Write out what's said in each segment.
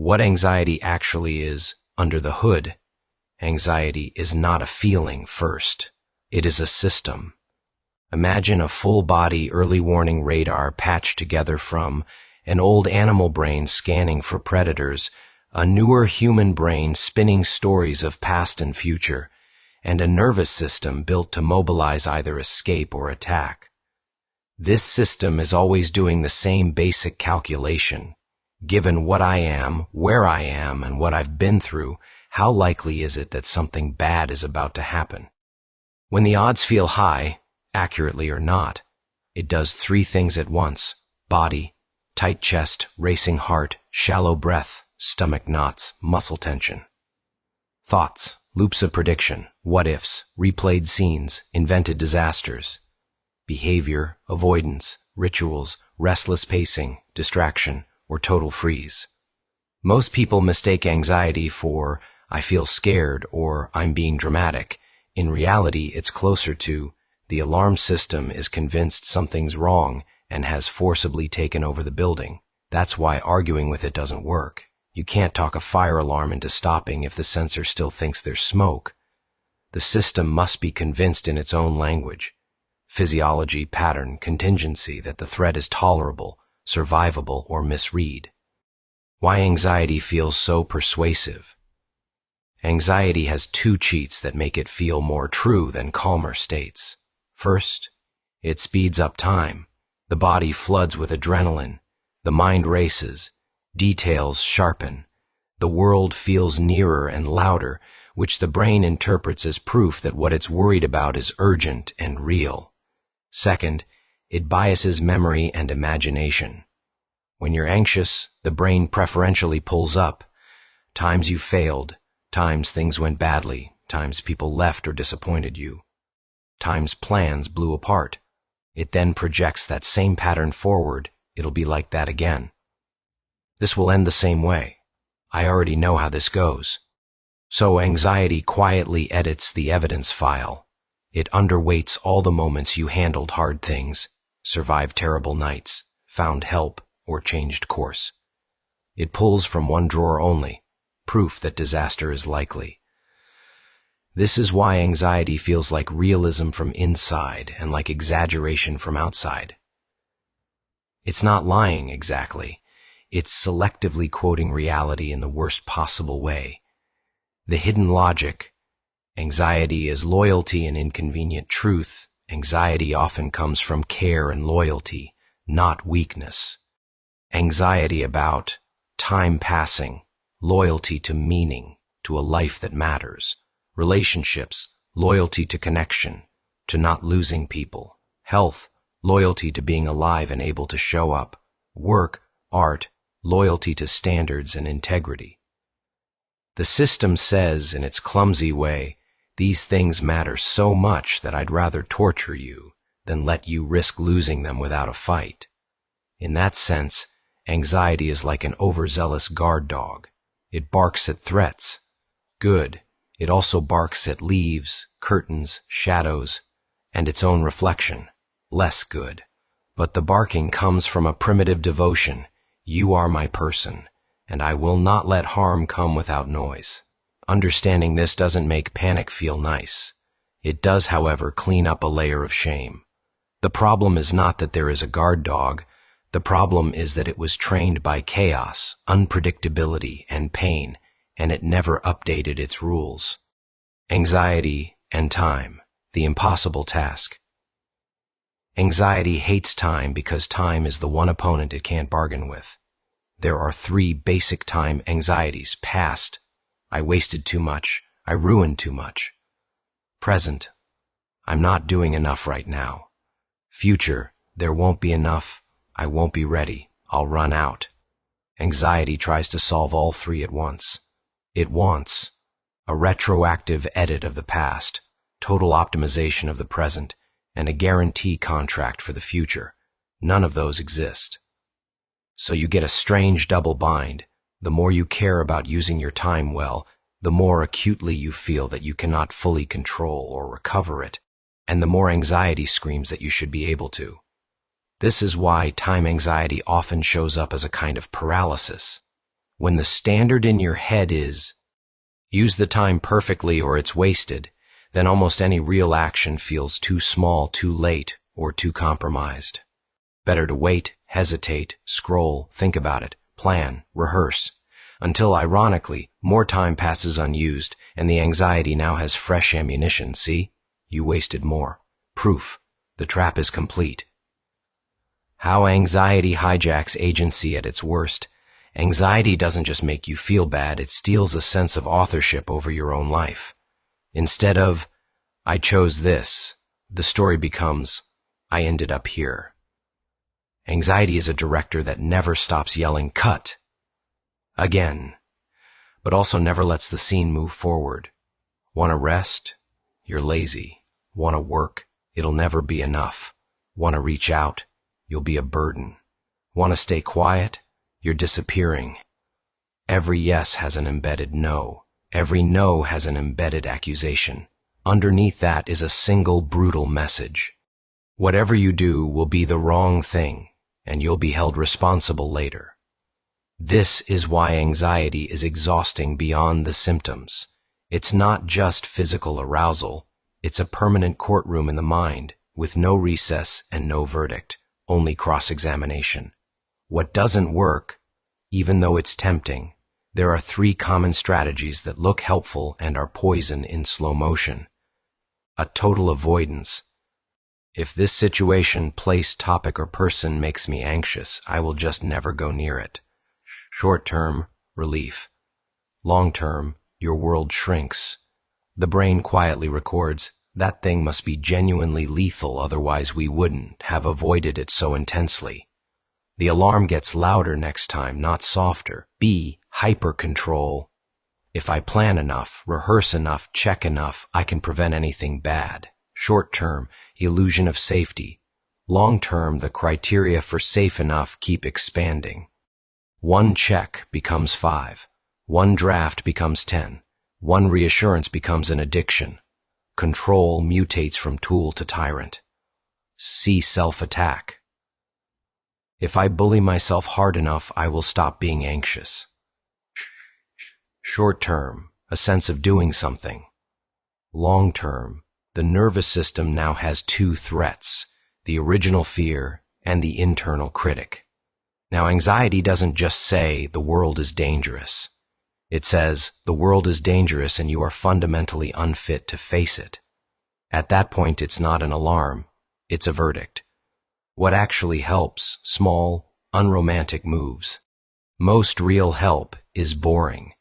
What anxiety actually is under the hood. Anxiety is not a feeling first. It is a system. Imagine a full-body early warning radar patched together from an old animal brain scanning for predators, a newer human brain spinning stories of past and future, and a nervous system built to mobilize either escape or attack. This system is always doing the same basic calculation. Given what I am, where I am, and what I've been through, how likely is it that something bad is about to happen? When the odds feel high, accurately or not, it does three things at once: body, tight chest, racing heart, shallow breath, stomach knots, muscle tension. Thoughts, loops of prediction, what-ifs, replayed scenes, invented disasters. Behavior, avoidance, rituals, restless pacing, distraction, or total freeze. Most people mistake anxiety for "I feel scared" or "I'm being dramatic." In reality, it's closer to the alarm system is convinced something's wrong and has forcibly taken over the building. That's why arguing with it doesn't work. You can't talk a fire alarm into stopping if the sensor still thinks there's smoke. The system must be convinced in its own language, physiology, pattern, contingency, that the threat is tolerable, survivable, or misread. Why anxiety feels so persuasive. Anxiety has two cheats that make it feel more true than calmer states. First, it speeds up time. The body floods with adrenaline. The mind races. Details sharpen. The world feels nearer and louder, which the brain interprets as proof that what it's worried about is urgent and real. Second, it biases memory and imagination. When you're anxious, the brain preferentially pulls up times you failed, times things went badly, times people left or disappointed you, times plans blew apart. It then projects that same pattern forward. It'll be like that again. This will end the same way. I already know how this goes. So anxiety quietly edits the evidence file. It underweights all the moments you handled hard things, survived terrible nights, found help, or changed course. It pulls from one drawer only, proof that disaster is likely. This is why anxiety feels like realism from inside and like exaggeration from outside. It's not lying exactly. It's selectively quoting reality in the worst possible way. The hidden logic. Anxiety is loyalty and inconvenient truth. Anxiety often comes from care and loyalty, not weakness. Anxiety about time passing, loyalty to meaning, to a life that matters, relationships, loyalty to connection, to not losing people, health, loyalty to being alive and able to show up, work, art, loyalty to standards and integrity. The system says, in its clumsy way, these things matter so much that I'd rather torture you than let you risk losing them without a fight. In that sense, anxiety is like an overzealous guard dog. It barks at threats. Good. It also barks at leaves, curtains, shadows, and its own reflection. Less good. But the barking comes from a primitive devotion. You are my person, and I will not let harm come without noise. Understanding this doesn't make panic feel nice. It does, however, clean up a layer of shame. The problem is not that there is a guard dog. The problem is that it was trained by chaos, unpredictability, and pain, and it never updated its rules. Anxiety and time, the impossible task. Anxiety hates time because time is the one opponent it can't bargain with. There are three basic time anxieties. Past, I wasted too much, I ruined too much. Present, I'm not doing enough right now. Future, there won't be enough, I won't be ready, I'll run out. Anxiety tries to solve all three at once. It wants a retroactive edit of the past, total optimization of the present, and a guarantee contract for the future. None of those exist. So you get a strange double bind. The more you care about using your time well, the more acutely you feel that you cannot fully control or recover it, and the more anxiety screams that you should be able to. This is why time anxiety often shows up as a kind of paralysis. When the standard in your head is, use the time perfectly or it's wasted, then almost any real action feels too small, too late, or too compromised. Better to wait, hesitate, scroll, think about it, plan, rehearse, until, ironically, more time passes unused and the anxiety now has fresh ammunition. See? You wasted more. Proof. The trap is complete. How anxiety hijacks agency at its worst. Anxiety doesn't just make you feel bad, it steals a sense of authorship over your own life. Instead of, I chose this, the story becomes, I ended up here. Anxiety is a director that never stops yelling, cut! Again, but also never lets the scene move forward. Want to rest? You're lazy. Want to work? It'll never be enough. Want to reach out? You'll be a burden. Want to stay quiet? You're disappearing. Every yes has an embedded no. Every no has an embedded accusation. Underneath that is a single brutal message. Whatever you do will be the wrong thing, and you'll be held responsible later. This is why anxiety is exhausting beyond the symptoms. It's not just physical arousal, it's a permanent courtroom in the mind, with no recess and no verdict, only cross-examination. What doesn't work, even though it's tempting, there are 3 common strategies that look helpful and are poison in slow motion. A total avoidance. If this situation, place, topic, or person makes me anxious, I will just never go near it. Short-term, relief. Long-term, your world shrinks. The brain quietly records, that thing must be genuinely lethal, otherwise we wouldn't have avoided it so intensely. The alarm gets louder next time, not softer. B. Hyper-control. If I plan enough, rehearse enough, check enough, I can prevent anything bad. Short-term, illusion of safety. Long-term, the criteria for safe enough keep expanding. 1 check becomes 5. 1 draft becomes 10. 1 reassurance becomes an addiction. Control mutates from tool to tyrant. See self-attack. If I bully myself hard enough, I will stop being anxious. Short-term, a sense of doing something. Long-term, the nervous system now has 2 threats, the original fear and the internal critic. Now, anxiety doesn't just say, the world is dangerous. It says, the world is dangerous and you are fundamentally unfit to face it. At that point, it's not an alarm, it's a verdict. What actually helps? Small, unromantic moves. Most real help is boring.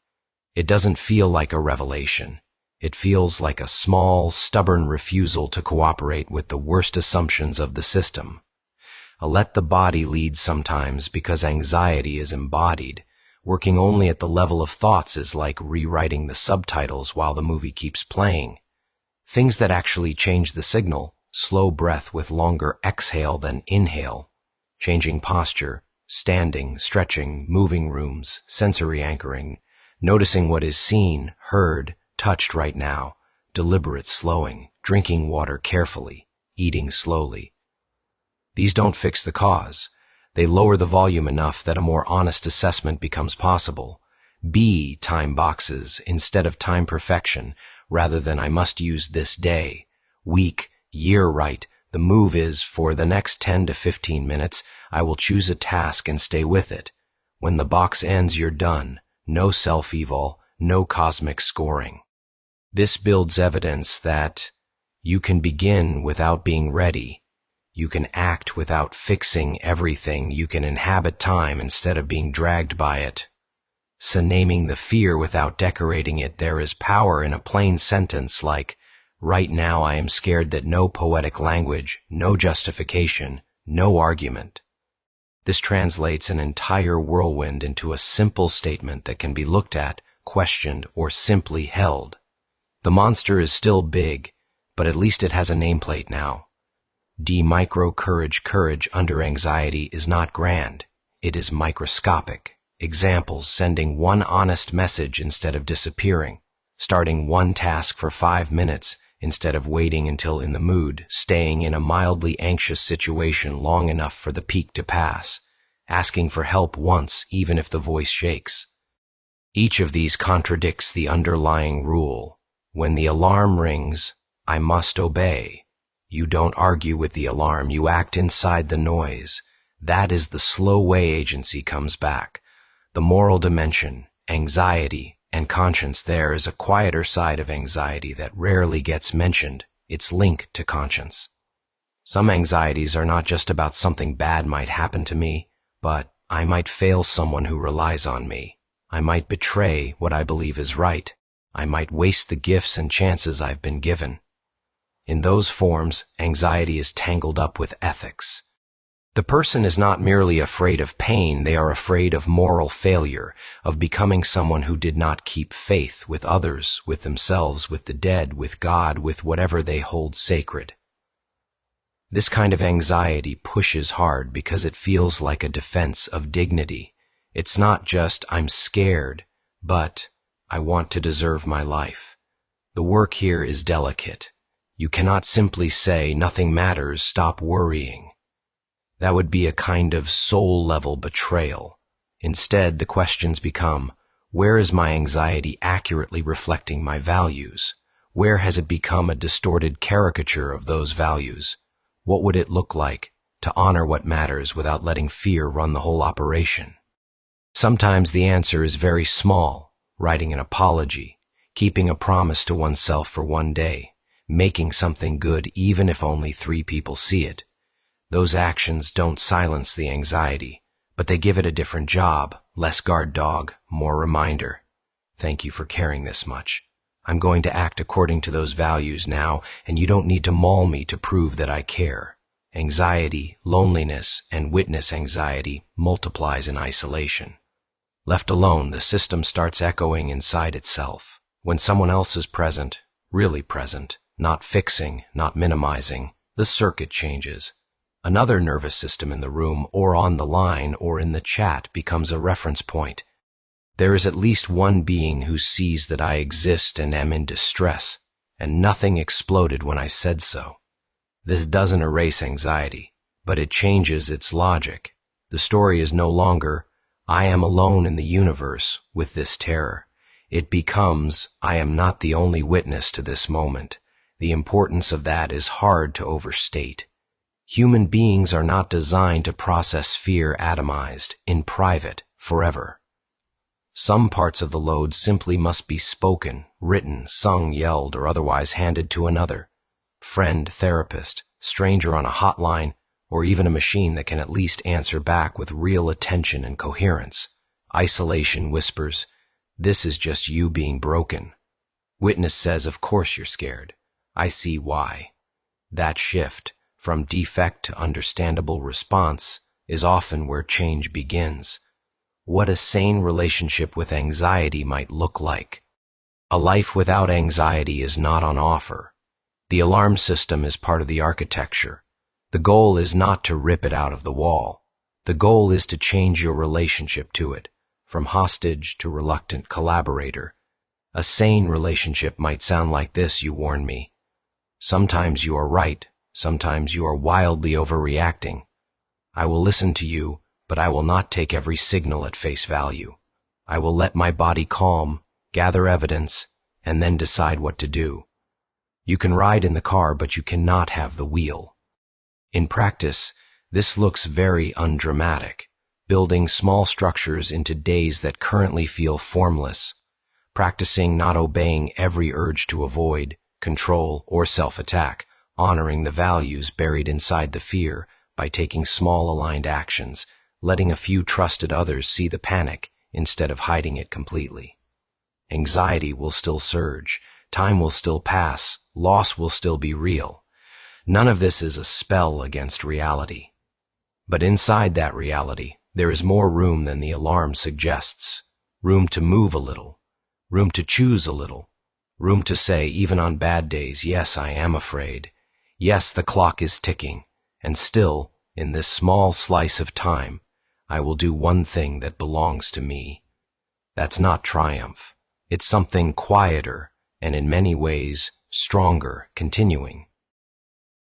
It doesn't feel like a revelation. It feels like a small, stubborn refusal to cooperate with the worst assumptions of the system. A let the body lead sometimes because anxiety is embodied. Working only at the level of thoughts is like rewriting the subtitles while the movie keeps playing. Things that actually change the signal, slow breath with longer exhale than inhale, changing posture, standing, stretching, moving rooms, sensory anchoring, noticing what is seen, heard, touched right now, deliberate slowing, drinking water carefully, eating slowly. These don't fix the cause. They lower the volume enough that a more honest assessment becomes possible. B. Time boxes instead of time perfection, rather than I must use this day, week, year right. The move is, for the next 10 to 15 minutes, I will choose a task and stay with it. When the box ends, you're done. No self-eval, no cosmic scoring. This builds evidence that you can begin without being ready. You can act without fixing everything. You can inhabit time instead of being dragged by it. So naming the fear without decorating it, there is power in a plain sentence like, right now I am scared, that no poetic language, no justification, no argument. This translates an entire whirlwind into a simple statement that can be looked at, questioned, or simply held. The monster is still big, but at least it has a nameplate now. D-micro courage. Courage under anxiety is not grand. It is microscopic. Examples: sending 1 honest message instead of disappearing, starting 1 task for 5 minutes instead of waiting until in the mood, staying in a mildly anxious situation long enough for the peak to pass, asking for help once even if the voice shakes, Each of these contradicts the underlying rule. When the alarm rings, I must obey. You don't argue with the alarm, you act inside the noise. That is the slow way agency comes back. The moral dimension, anxiety, and conscience there is a quieter side of anxiety that rarely gets mentioned. It's linked to conscience. Some anxieties are not just about something bad might happen to me, but I might fail someone who relies on me. I might betray what I believe is right. I might waste the gifts and chances I've been given. In those forms, anxiety is tangled up with ethics. The person is not merely afraid of pain, they are afraid of moral failure, of becoming someone who did not keep faith with others, with themselves, with the dead, with God, with whatever they hold sacred. This kind of anxiety pushes hard because it feels like a defense of dignity. It's not just, I'm scared, but I want to deserve my life. The work here is delicate. You cannot simply say, nothing matters, stop worrying. That would be a kind of soul-level betrayal. Instead, the questions become, where is my anxiety accurately reflecting my values? Where has it become a distorted caricature of those values? What would it look like to honor what matters without letting fear run the whole operation? Sometimes the answer is very small, writing an apology, keeping a promise to oneself for one day, making something good even if only 3 people see it. Those actions don't silence the anxiety, but they give it a different job, less guard dog, more reminder. Thank you for caring this much. I'm going to act according to those values now, and you don't need to maul me to prove that I care. Anxiety, loneliness, and witness anxiety multiplies in isolation. Left alone, the system starts echoing inside itself. When someone else is present, really present, not fixing, not minimizing, the circuit changes. Another nervous system in the room, or on the line, or in the chat becomes a reference point. There is at least one being who sees that I exist and am in distress, and nothing exploded when I said so. This doesn't erase anxiety, but it changes its logic. The story is no longer, I am alone in the universe with this terror. It becomes, I am not the only witness to this moment. The importance of that is hard to overstate. Human beings are not designed to process fear atomized, in private, forever. Some parts of the load simply must be spoken, written, sung, yelled, or otherwise handed to another. Friend, therapist, stranger on a hotline, or even a machine that can at least answer back with real attention and coherence. Isolation whispers, this is just you being broken. Witness says, of course you're scared. I see why. That shift, from defect to understandable response, is often where change begins. What a sane relationship with anxiety might look like. A life without anxiety is not on offer. The alarm system is part of the architecture. The goal is not to rip it out of the wall. The goal is to change your relationship to it, from hostage to reluctant collaborator. A sane relationship might sound like this, you warn me. Sometimes you are right, sometimes you are wildly overreacting. I will listen to you, but I will not take every signal at face value. I will let my body calm, gather evidence, and then decide what to do. You can ride in the car, but you cannot have the wheel. In practice, this looks very undramatic, building small structures into days that currently feel formless, practicing not obeying every urge to avoid, control, or self-attack, honoring the values buried inside the fear by taking small aligned actions, letting a few trusted others see the panic instead of hiding it completely. Anxiety will still surge, time will still pass, loss will still be real. None of this is a spell against reality. But inside that reality, there is more room than the alarm suggests. Room to move a little, room to choose a little, room to say, even on bad days, yes, I am afraid. Yes, the clock is ticking, and still, in this small slice of time, I will do one thing that belongs to me. That's not triumph. It's something quieter, and in many ways, stronger, continuing.